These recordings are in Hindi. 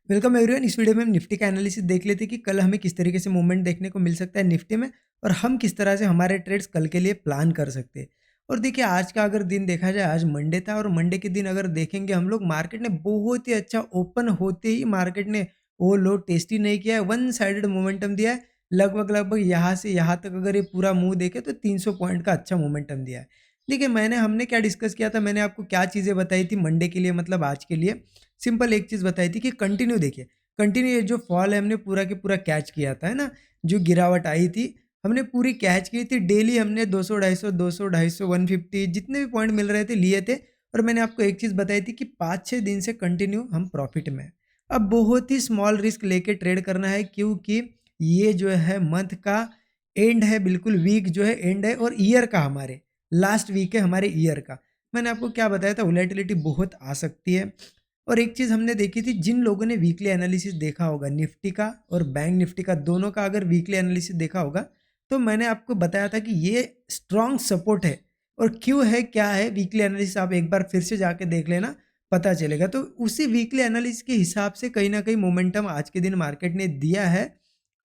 Welcome everyone. इस वीडियो में हम निफ्टी का एनालिसिस देख लेते हैं कि कल हमें किस तरीके से मूवमेंट देखने को मिल सकता है निफ्टी में और हम किस तरह से हमारे ट्रेड्स कल के लिए प्लान कर सकते हैं। और देखिए, आज का अगर दिन देखा जाए, आज मंडे था और मंडे के दिन अगर देखेंगे हम लोग, मार्केट ने बहुत ही अच्छा ओपन होते ही मार्केट ने वो लो टेस्ट ही नहीं किया है, वन साइडेड मोमेंटम दिया है। लगभग लगभग यहाँ से यहाँ तक अगर ये पूरा मूव देखे तो 300 पॉइंट का अच्छा मोमेंटम दिया है। देखिए, हमने क्या डिस्कस किया था, मैंने आपको क्या चीज़ें बताई थी मंडे के लिए, मतलब आज के लिए। सिंपल एक चीज़ बताई थी कि कंटिन्यू देखिए, कंटिन्यू ये जो फॉल है हमने पूरा के पूरा कैच किया था, है ना। जो गिरावट आई थी हमने पूरी कैच की थी। डेली हमने 200 250 200 250 150 जितने भी पॉइंट मिल रहे थे लिए थे। और मैंने आपको एक चीज़ बताई थी कि 5-6 दिन से कंटिन्यू हम प्रॉफिट में हैं। अब बहुत ही स्मॉल रिस्क लेके ट्रेड करना है, क्योंकि ये जो है मंथ का एंड है, बिल्कुल वीक जो है एंड है, और ईयर का हमारे लास्ट वीक है हमारे ईयर का। मैंने आपको क्या बताया था, वोलेटिलिटी बहुत आ सकती है। और एक चीज़ हमने देखी थी, जिन लोगों ने वीकली एनालिसिस देखा होगा निफ्टी का और बैंक निफ्टी का, दोनों का अगर वीकली एनालिसिस देखा होगा, तो मैंने आपको बताया था कि ये स्ट्रॉन्ग सपोर्ट है। और क्यों है, क्या है, वीकली एनालिसिस आप एक बार फिर से जाके देख लेना, पता चलेगा। तो उसी वीकली एनालिसिस के हिसाब से कहीं ना कहीं मोमेंटम आज के दिन मार्केट ने दिया है।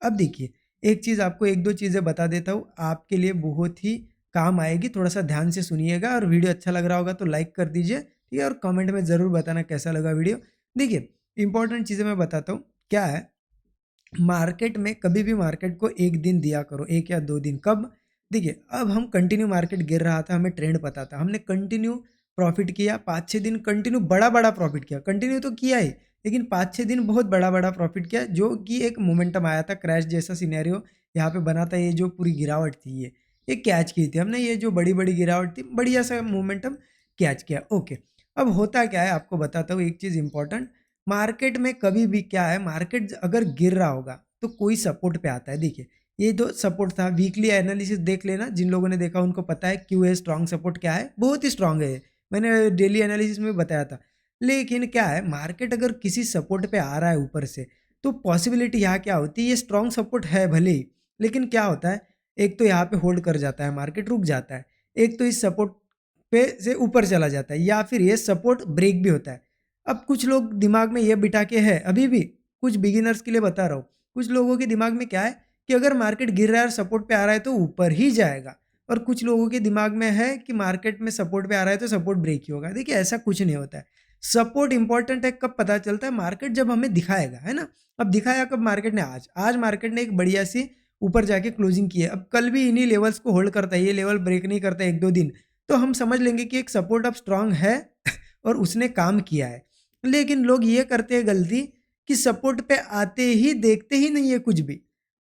अब देखिए, एक चीज़ आपको, एक दो चीज़ें बता देता हूँ, आपके लिए बहुत ही काम आएगी। थोड़ा सा ध्यान से सुनिएगा, और वीडियो अच्छा लग रहा होगा तो लाइक कर दीजिए, ठीक है। और कमेंट में ज़रूर बताना कैसा लगा वीडियो। देखिए, इंपॉर्टेंट चीज़ें मैं बताता हूँ क्या है। मार्केट में कभी भी मार्केट को एक दिन दिया करो, एक या दो दिन। कब? देखिए, अब हम कंटिन्यू मार्केट गिर रहा था, हमें ट्रेंड पता था, हमने कंटिन्यू प्रॉफिट किया। 5-6 दिन कंटिन्यू बड़ा बड़ा प्रॉफिट किया, कंटिन्यू तो किया ही, लेकिन 5-6 दिन बहुत बड़ा बड़ा प्रॉफिट किया, जो कि एक मोमेंटम आया था, क्रैश जैसा सिनेरियो यहाँ पे बना था। ये जो पूरी गिरावट थी, ये कैच की थी हमने, ये जो बड़ी बड़ी गिरावट थी, बढ़िया सा मोमेंटम कैच किया। ओके, अब होता क्या है आपको बताता हूँ एक चीज़ इंपॉर्टेंट। मार्केट में कभी भी क्या है, मार्केट अगर गिर रहा होगा तो कोई सपोर्ट पे आता है। देखिए, ये जो सपोर्ट था, वीकली एनालिसिस देख लेना, जिन लोगों ने देखा उनको पता है क्यों है स्ट्रॉन्ग सपोर्ट, क्या है, बहुत ही स्ट्रॉन्ग है ये। मैंने डेली एनालिसिस में बताया था। लेकिन क्या है, मार्केट अगर किसी सपोर्ट पे आ रहा है ऊपर से, तो पॉसिबिलिटी यहाँ क्या होती है, ये स्ट्रॉन्ग सपोर्ट है भले ही, लेकिन क्या होता है, एक तो यहाँ पे होल्ड कर जाता है, मार्केट रुक जाता है। एक तो इस सपोर्ट पे से ऊपर चला जाता है, या फिर ये सपोर्ट ब्रेक भी होता है। अब कुछ लोग दिमाग में ये बिठा के है, अभी भी कुछ बिगिनर्स के लिए बता रहा हूँ, कुछ लोगों के दिमाग में क्या है कि अगर मार्केट गिर रहा है और सपोर्ट पे आ रहा है तो ऊपर ही जाएगा। और कुछ लोगों के दिमाग में है कि मार्केट में सपोर्ट पे आ रहा है तो सपोर्ट ब्रेक ही होगा। देखिए, ऐसा कुछ नहीं होता है। सपोर्ट इंपॉर्टेंट है, कब पता चलता है, मार्केट जब हमें दिखाएगा, है ना। अब दिखाया कब मार्केट ने, आज आज मार्केट ने एक बढ़िया सी ऊपर जाके क्लोजिंग की है। अब कल भी इन्हीं लेवल्स को होल्ड करता है, ये लेवल ब्रेक नहीं करता एक दो दिन, तो हम समझ लेंगे कि एक सपोर्ट अब स्ट्रांग है और उसने काम किया है। लेकिन लोग ये करते हैं गलती कि सपोर्ट पे आते ही देखते ही नहीं है कुछ भी,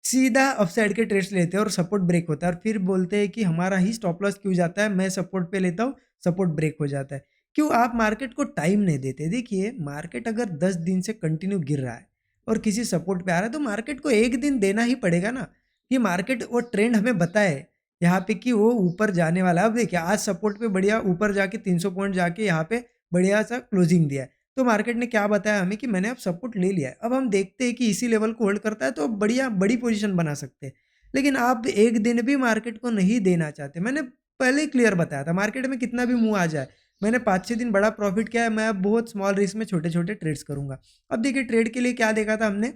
सीधा अपसाइड के ट्रेड्स लेते हैं और सपोर्ट ब्रेक होता है, और फिर बोलते हैं कि हमारा ही स्टॉप लॉस क्यों जाता है, मैं सपोर्ट पे लेता हूँ, सपोर्ट ब्रेक हो जाता है। क्यों? आप मार्केट को टाइम नहीं देते। देखिए, मार्केट अगर 10 दिन से कंटिन्यू गिर रहा है और किसी सपोर्ट पे आ रहा है, तो मार्केट को एक दिन देना ही पड़ेगा ना, कि मार्केट वो ट्रेंड हमें बताए यहाँ पे कि वो ऊपर जाने वाला है। अब देखिए, आज सपोर्ट पे बढ़िया ऊपर जाके 300 पॉइंट जाके यहाँ पे बढ़िया सा क्लोजिंग दिया है। तो मार्केट ने क्या बताया हमें कि मैंने अब सपोर्ट ले लिया है। अब हम देखते हैं कि इसी लेवल को होल्ड करता है तो बढ़िया बड़ी पोजीशन बना सकते हैं। लेकिन आप एक दिन भी मार्केट को नहीं देना चाहते। मैंने पहले ही क्लियर बताया था, मार्केट में कितना भी मुँह आ जाए, मैंने 5-6 दिन बड़ा प्रॉफिट किया है, मैं अब बहुत स्मॉल रिस्क में छोटे-छोटे ट्रेड्स करूँगा। अब देखिए, ट्रेड के लिए क्या देखा था हमने,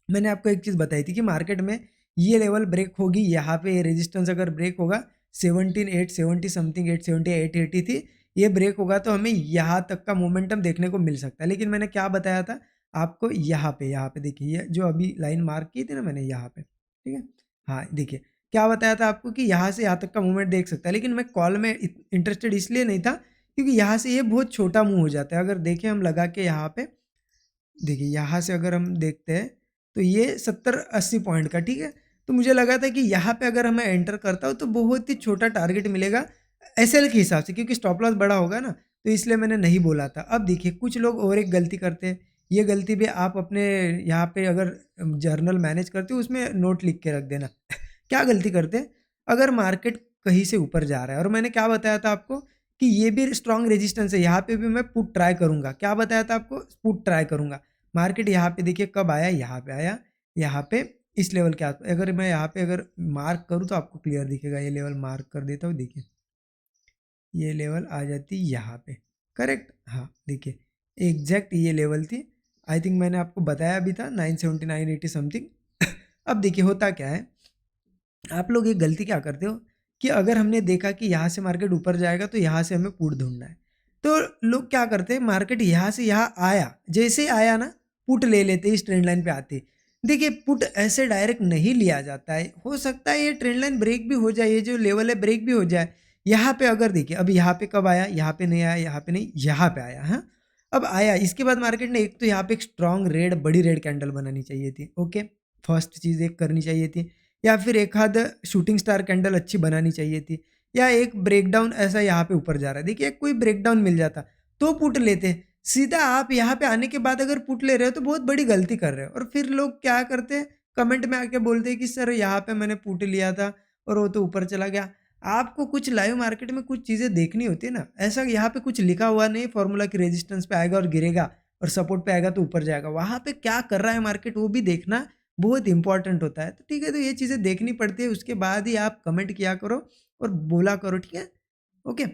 मैंने आपको एक चीज़ बताई थी कि मार्केट में ये लेवल ब्रेक होगी, यहाँ पे रेजिस्टेंस अगर ब्रेक होगा 17,870 समथिंग, 870 880 थी, ये ब्रेक होगा तो हमें यहाँ तक का मोमेंटम देखने को मिल सकता है। लेकिन मैंने क्या बताया था आपको, यहाँ पे देखिए, ये जो अभी लाइन मार्क की थी ना मैंने यहाँ पे, ठीक है। हाँ, देखिए, क्या बताया था आपको कि यहाँ से यहाँ तक का मूवमेंट देख सकता है, लेकिन मैं कॉल में इंटरेस्टेड इसलिए नहीं था क्योंकि यहाँ से ये बहुत छोटा मूव हो जाता है। अगर देखें हम लगा के यहाँ पे, देखिए यहाँ से अगर हम देखते हैं तो ये 70-80 पॉइंट का, ठीक है। तो मुझे लगा था कि यहाँ पे अगर मैं एंटर करता हूँ तो बहुत ही छोटा टारगेट मिलेगा एसएल के हिसाब से, क्योंकि स्टॉप लॉस बड़ा होगा ना, तो इसलिए मैंने नहीं बोला था। अब देखिए, कुछ लोग और एक गलती करते हैं, ये गलती भी आप अपने यहाँ पे अगर जर्नल मैनेज करते हो उसमें नोट लिख के रख देना क्या गलती करते हैं, अगर मार्केट कहीं से ऊपर जा रहा है और मैंने क्या बताया था आपको कि ये भी स्ट्रॉन्ग रेजिस्टेंस है, यहाँ पे भी मैं पुट ट्राई करूंगा। क्या बताया था आपको? पुट ट्राई करूंगा। मार्केट यहाँ पे देखिए कब आया, यहाँ पे आया, यहाँ पे इस लेवल के आस, अगर मैं यहाँ पे अगर मार्क करूँ तो आपको क्लियर दिखेगा। ये लेवल मार्क कर देता हूँ, देखिए ये लेवल आ जाती यहाँ पे, करेक्ट। हाँ, देखिए एग्जैक्ट ये लेवल थी। आई थिंक मैंने आपको बताया भी था 970 980 समथिंग। अब देखिए होता क्या है, आप लोग एक गलती क्या करते हो कि अगर हमने देखा कि यहाँ से मार्केट ऊपर जाएगा तो यहाँ से हमें पुट ढूंढना है। तो लोग क्या करते हैं, मार्केट यहाँ से यहाँ आया, जैसे ही आया ना पुट ले लेते हैं इस ट्रेंड लाइन पे आते। देखिए पुट ऐसे डायरेक्ट नहीं लिया जाता है, हो सकता है ये ट्रेंड लाइन ब्रेक भी हो जाए, ये जो लेवल है ब्रेक भी हो जाए। यहाँ पे अगर देखिए अब यहाँ पे कब आया, यहाँ पे नहीं आया, यहाँ पे नहीं, यहाँ पे आया। हाँ, अब आया, इसके बाद मार्केट ने एक तो यहाँ पे एक स्ट्रॉन्ग रेड, बड़ी रेड कैंडल बनानी चाहिए थी। ओके, फर्स्ट चीज़ एक करनी चाहिए थी, या फिर एक आध शूटिंग स्टार कैंडल अच्छी बनानी चाहिए थी, या एक ब्रेकडाउन ऐसा यहाँ पे ऊपर जा रहा है, देखिए कोई ब्रेकडाउन मिल जाता तो पुट लेते। सीधा आप यहाँ पे आने के बाद अगर पुट ले रहे हो तो बहुत बड़ी गलती कर रहे हो। और फिर लोग क्या करते हैं, कमेंट में आके बोलते हैं कि सर यहाँ पे मैंने पुट लिया था और वो तो ऊपर चला गया। आपको कुछ लाइव मार्केट में कुछ चीज़ें देखनी होती है ना, ऐसा यहाँ पे कुछ लिखा हुआ नहीं फॉर्मूला की रेजिस्टेंस पे आएगा और गिरेगा और सपोर्ट पे आएगा तो ऊपर जाएगा। वहाँ पे क्या कर रहा है मार्केट वो भी देखना बहुत इंपॉर्टेंट होता है। तो ठीक है, तो ये चीज़ें देखनी पड़ती है, उसके बाद ही आप कमेंट किया करो और बोला करो, ठीक है? ओके,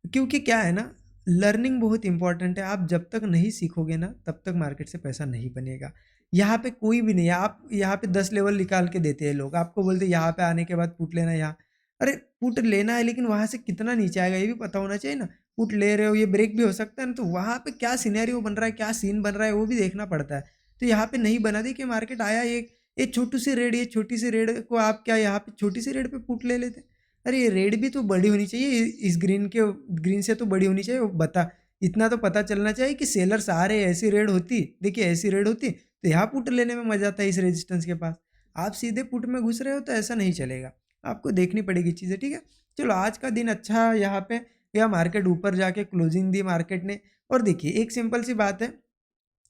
क्योंकि क्या है ना, लर्निंग बहुत इंपॉर्टेंट है। आप जब तक नहीं सीखोगे ना तब तक मार्केट से पैसा नहीं बनेगा। यहाँ पे कोई भी नहीं है, आप यहाँ पे 10 लेवल निकाल के देते हैं लोग, आपको बोलते हैं यहाँ पे आने के बाद पुट लेना यहाँ। अरे पुट लेना है लेकिन वहाँ से कितना नीचे आएगा ये भी पता होना चाहिए ना। पुट ले रहे हो, ये ब्रेक भी हो सकता है ना, तो वहाँ पे क्या सिनेरियो बन रहा है, क्या सीन बन रहा है वो भी देखना पड़ता है। तो यहाँ पे नहीं बना दी कि मार्केट आया ये छोटी सी रेड, ये छोटी सी रेड को आप क्या यहाँ पे छोटी सी रेड पे पुट ले लेते। अरे ये रेड भी तो बड़ी होनी चाहिए, इस ग्रीन से तो बड़ी होनी चाहिए। वो बता, इतना तो पता चलना चाहिए कि सेलर्स आ रहे हैं, ऐसी रेड होती, देखिए ऐसी रेड होती तो यहाँ पुट लेने में मजा आता है इस रेजिस्टेंस के पास। आप सीधे पुट में घुस रहे हो तो ऐसा नहीं चलेगा, आपको देखनी पड़ेगी चीज़ें, ठीक है? चलो आज का दिन अच्छा यहाँ पे या मार्केट ऊपर जाके क्लोजिंग दी मार्केट ने। और देखिए एक सिंपल सी बात है,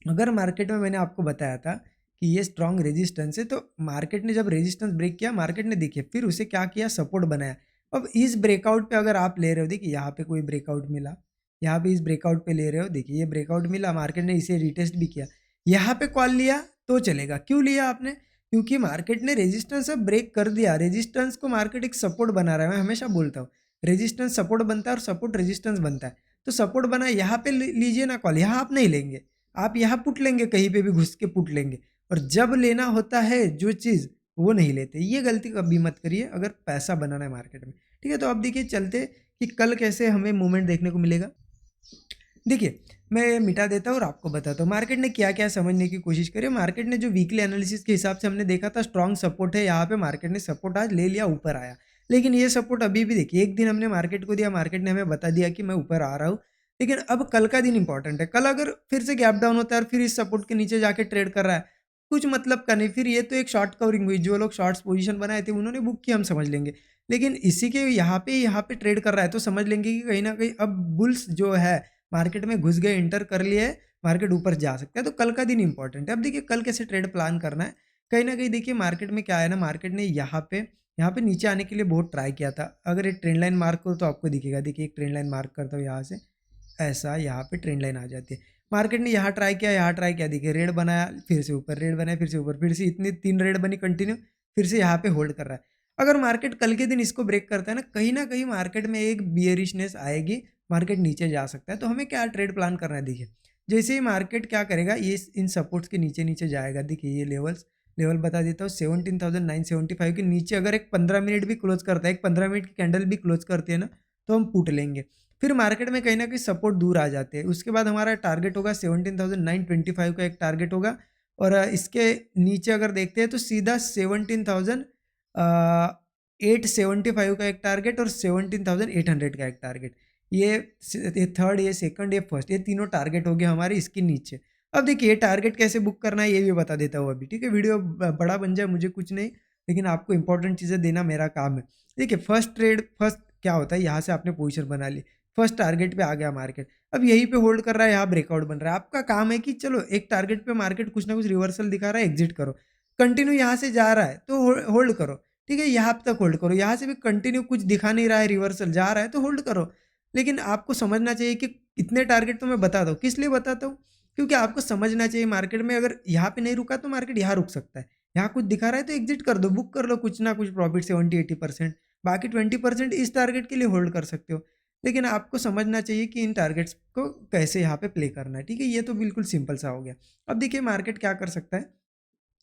अगर मार्केट में मैंने आपको बताया था कि ये स्ट्रॉन्ग रेजिस्टेंस है, तो मार्केट ने जब रेजिस्टेंस ब्रेक किया, मार्केट ने देखिए फिर उसे क्या किया, सपोर्ट बनाया। अब इस ब्रेकआउट पे अगर आप ले रहे हो, देखिए यहाँ पे कोई ब्रेकआउट मिला, यहाँ पे इस ब्रेकआउट पे ले रहे हो, देखिए ये ब्रेकआउट मिला, मार्केट ने इसे रिटेस्ट भी किया, यहाँ पे कॉल लिया तो चलेगा। क्यों लिया आपने? क्योंकि मार्केट ने रेजिस्टेंस अब ब्रेक कर दिया। रेजिस्टेंस को मार्केट एक सपोर्ट बना रहा है, मैं हमेशा बोलता हूँ रेजिस्टेंस सपोर्ट बनता है और सपोर्ट रेजिस्टेंस बनता है। तो सपोर्ट बना, यहाँ पे लीजिए ना कॉल, यहाँ आप नहीं लेंगे, आप यहाँ पुट लेंगे, कहीं पे भी घुस के पुट लेंगे। और जब लेना होता है जो चीज़, वो नहीं लेते। ये गलती कभी मत करिए अगर पैसा बनाना है मार्केट में, ठीक है? तो अब देखिए चलते कि कल कैसे हमें मूवमेंट देखने को मिलेगा। देखिए मैं मिटा देता हूँ और आपको बताता हूँ मार्केट ने क्या क्या समझने की कोशिश करी। मार्केट ने जो वीकली एनालिसिस के हिसाब से हमने देखा था स्ट्रॉन्ग सपोर्ट है, यहाँ पे मार्केट ने सपोर्ट आज ले लिया, ऊपर आया। लेकिन ये सपोर्ट अभी भी देखिए, एक दिन हमने मार्केट को दिया, मार्केट ने हमें बता दिया कि मैं ऊपर आ रहा हूँ। लेकिन अब कल का दिन इंपॉर्टेंट है। कल अगर फिर से गैप डाउन होता है और फिर इस सपोर्ट के नीचे जाके ट्रेड कर रहा है, कुछ मतलब का नहीं। फिर ये तो एक शॉर्ट कवरिंग हुई, जो लोग शॉर्ट्स पोजीशन बनाए थे उन्होंने बुक किया, हम समझ लेंगे। लेकिन इसी के यहाँ पे ट्रेड कर रहा है तो समझ लेंगे कि कहीं ना कहीं अब बुल्स जो है मार्केट में घुस गए, एंटर कर लिए, मार्केट ऊपर जा सकता है। तो कल का दिन इंपॉर्टेंट है। अब देखिए कल कैसे ट्रेड प्लान करना है। कहीं ना कहीं देखिए मार्केट में क्या है ना, मार्केट ने यहाँ पे नीचे आने के लिए बहुत ट्राई किया था। अगर एक ट्रेंड लाइन मार्क करो तो आपको दिखेगा, देखिए एक ट्रेंड लाइन मार्क करता हूँ यहाँ से, ऐसा यहाँ पे ट्रेंड लाइन आ जाती है। मार्केट ने यहाँ ट्राई किया, यहाँ ट्राई किया, देखिए रेड बनाया, फिर से ऊपर रेड बनाया, फिर से ऊपर, फिर से इतनी 3 रेड बनी कंटिन्यू, फिर से यहाँ पे होल्ड कर रहा है। अगर मार्केट कल के दिन इसको ब्रेक करता है ना कहीं मार्केट में एक बियरिशनेस आएगी, मार्केट नीचे जा सकता है। तो हमें क्या ट्रेड प्लान करना है, देखिए जैसे ही मार्केट क्या करेगा, ये इन सपोर्ट्स के नीचे नीचे जाएगा। देखिए ये लेवल बता देता हूँ, 17,975 के नीचे अगर एक 15 मिनट भी क्लोज करता है, एक 15 मिनट की कैंडल भी क्लोज करती है ना, तो हम पुट लेंगे। फिर मार्केट में कहीं ना कहीं सपोर्ट दूर आ जाते हैं। उसके बाद हमारा टारगेट होगा 17,925 का एक टारगेट होगा। और इसके नीचे अगर देखते हैं तो सीधा 17,875 का एक टारगेट और 17,800 का एक टारगेट। ये थर्ड, ये सेकंड, ये फर्स्ट, ये तीनों टारगेट हो गए हमारे इसके नीचे। अब देखिए ये टारगेट कैसे बुक करना है ये भी बता देता हूँ अभी, ठीक है? वीडियो बड़ा बन जाए मुझे कुछ नहीं, लेकिन आपको इंपॉर्टेंट चीज़ें देना मेरा काम है। देखिए फर्स्ट क्या होता है, यहाँ से आपने पोजीशन बना ली, फर्स्ट टारगेट पे आ गया मार्केट, अब यहीं पे होल्ड कर रहा है, यहाँ ब्रेकआउट बन रहा है। आपका काम है कि चलो एक टारगेट पे मार्केट कुछ ना कुछ रिवर्सल दिखा रहा है, एग्जिट करो। कंटिन्यू यहाँ से जा रहा है तो होल्ड करो, ठीक है? यहाँ तक होल्ड करो, यहाँ से भी कंटिन्यू कुछ दिखा नहीं रहा है, रिवर्सल जा रहा है तो होल्ड करो। लेकिन आपको समझना चाहिए कि इतने टारगेट तो मैं बताता हूँ, किस लिए बताता हूँ? क्योंकि आपको समझना चाहिए मार्केट में अगर यहाँ पे नहीं रुका तो मार्केट यहाँ रुक सकता है। यहाँ कुछ दिखा रहा है तो एग्जिट कर दो, बुक कर लो कुछ ना कुछ प्रॉफिट 70-80%। बाकी 20% इस टारगेट के लिए होल्ड कर सकते हो। लेकिन आपको समझना चाहिए कि इन टारगेट्स को कैसे यहाँ पे प्ले करना है, ठीक है? ये तो बिल्कुल सिंपल सा हो गया। अब देखिए मार्केट क्या कर सकता है,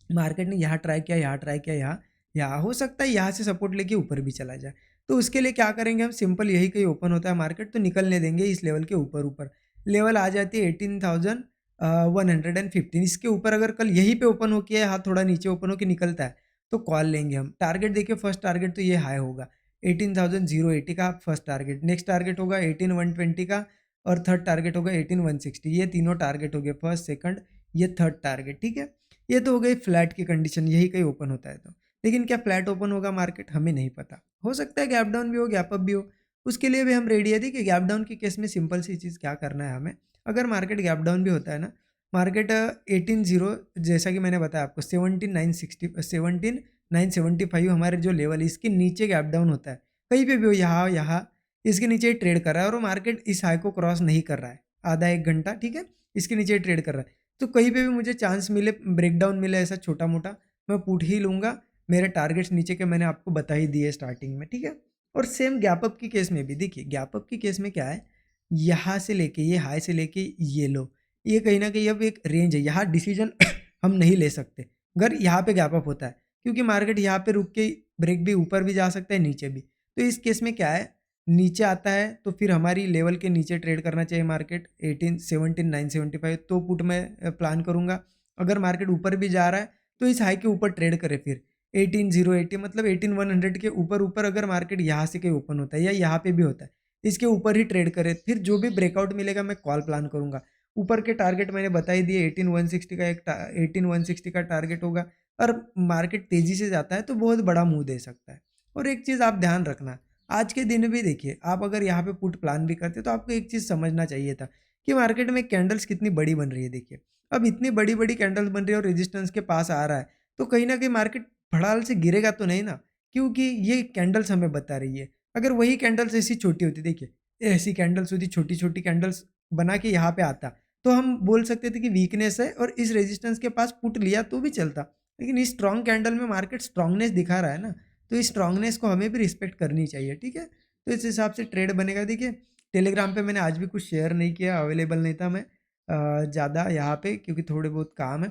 मार्केट ने यहाँ ट्राई किया, यहाँ ट्राई किया, यहाँ हो सकता है यहाँ से सपोर्ट लेके ऊपर भी चला जाए। तो उसके लिए क्या करेंगे हम, सिंपल यही कहीं ओपन होता है मार्केट तो निकलने देंगे इस लेवल के ऊपर। लेवल आ जाती है 18,115, इसके ऊपर अगर कल यहीं पे ओपन हो के यहाँ थोड़ा नीचे ओपन होके निकलता है, तो कॉल लेंगे हम। टारगेट देखिए, फर्स्ट टारगेट तो ये हाई होगा 18,080 का फर्स्ट टारगेट, नेक्स्ट टारगेट होगा 18,120 का, और थर्ड टारगेट होगा 18,160। ये तीनों टारगेट हो गए, फर्स्ट, सेकंड, ये थर्ड टारगेट, ठीक है? ये तो हो गई फ्लैट की कंडीशन, यही कहीं ओपन होता है तो। लेकिन क्या फ्लैट ओपन होगा मार्केट, हमें नहीं पता। हो सकता है गैप डाउन भी हो, गैप अप भी हो, उसके लिए भी हम रेडी है। देखिए गैप डाउन के केस में सिंपल सी चीज़ क्या करना है हमें, अगर मार्केट गैप डाउन भी होता है ना, मार्केट 18,0, जैसा कि मैंने बताया आपको 17,975 हमारे जो लेवल है, इसके नीचे गैप डाउन होता है, कहीं पे भी हो, यहाँ इसके नीचे ट्रेड कर रहा है और मार्केट इस हाई को क्रॉस नहीं कर रहा है आधा एक घंटा, ठीक है? इसके नीचे ट्रेड कर रहा है, तो कहीं पे भी मुझे चांस मिले, ब्रेकडाउन मिले ऐसा छोटा मोटा, मैं पुट ही लूँगा। मेरे टारगेट्स नीचे के मैंने आपको बता ही दिए स्टार्टिंग में, ठीक है? और सेम गैप अप की केस में भी देखिए, गैप अप की केस में क्या है, यहाँ से लेके ये हाई से लेके ये लो, ये कहीं न कहीं अब एक रेंज है, यहाँ डिसीजन हम नहीं ले सकते अगर यहाँ पे गैप अप होता है, क्योंकि मार्केट यहाँ पे रुक के ब्रेक भी ऊपर भी जा सकता है, नीचे भी। तो इस केस में क्या है, नीचे आता है तो फिर हमारी लेवल के नीचे ट्रेड करना चाहिए मार्केट 17,975, तो पुट मैं प्लान करूँगा। अगर मार्केट ऊपर भी जा रहा है तो इस हाई के ऊपर ट्रेड करे फिर 18,080, मतलब 18,100 के ऊपर अगर मार्केट यहाँ से कहीं ओपन होता है या यहाँ पे भी होता है, इसके ऊपर ही ट्रेड करे, फिर जो भी ब्रेकआउट मिलेगा मैं कॉल प्लान करूँगा। ऊपर के टारगेट मैंने बता ही दिए, 18,160 का 18,160 का टारगेट होगा, और मार्केट तेज़ी से जाता है तो बहुत बड़ा मुँह दे सकता है। और एक चीज़ आप ध्यान रखना, आज के दिन भी देखिए, आप अगर यहाँ पे पुट प्लान भी करते तो आपको एक चीज़ समझना चाहिए था कि मार्केट में कैंडल्स कितनी बड़ी बन रही है। देखिए, अब इतनी बड़ी-बड़ी कैंडल्स बन रही है और रेजिस्टेंस के पास आ रहा है, तो कहीं न कहीं मार्केट फटाल से गिरेगा तो नहीं ना? क्योंकि ये कैंडल्स हमें बता रही है। अगर वही कैंडल्स ऐसी छोटी होती, देखिए, ऐसी कैंडल्स होती, छोटी-छोटी कैंडल्स बना के यहाँ पे आता, तो हम बोल सकते थे कि वीकनेस है और इस रेजिस्टेंस के पास पुट लिया तो भी चलता। लेकिन इस स्ट्रॉन्ग कैंडल में मार्केट स्ट्रॉन्गनेस दिखा रहा है ना, तो इस स्ट्रॉन्गनेस को हमें भी रिस्पेक्ट करनी चाहिए, ठीक है? तो इस हिसाब से ट्रेड बनेगा। देखिए, टेलीग्राम पे मैंने आज भी कुछ शेयर नहीं किया, अवेलेबल नहीं था मैं ज़्यादा यहाँ पे, क्योंकि थोड़े बहुत काम है।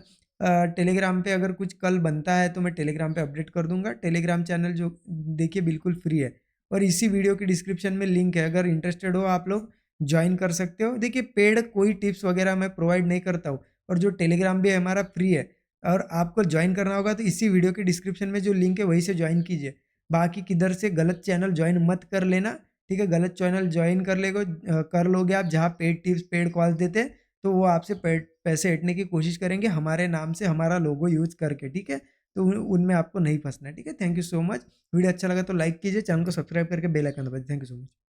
टेलीग्राम पे अगर कुछ कल बनता है तो मैं टेलीग्राम पे अपडेट कर दूँगा। टेलीग्राम चैनल जो देखिए बिल्कुल फ्री है, और इसी वीडियो की डिस्क्रिप्शन में लिंक है, अगर इंटरेस्टेड हो आप लोग जॉइन कर सकते हो। देखिए, पेड कोई टिप्स वगैरह मैं प्रोवाइड नहीं करता हूँ, और जो टेलीग्राम भी है हमारा फ्री है, और आपको जॉइन करना होगा तो इसी वीडियो के डिस्क्रिप्शन में जो लिंक है वहीं से जॉइन कीजिए। बाकी किधर से गलत चैनल जॉइन मत कर लेना, ठीक है? गलत चैनल जॉइन कर लोगे आप, जहाँ पेड टिप्स, पेड कॉल्स देते हैं, तो वो आपसे पेड पैसे ऐंठने की कोशिश करेंगे हमारे नाम से, हमारा लोगो यूज़ करके, ठीक है? तो उनमें आपको नहीं फँसना है, ठीक है? Thank you so much. Video अच्छा लगा तो लाइक कीजिए, चैनल को सब्सक्राइब करके बेल आइकन दबाइए। Thank you so much.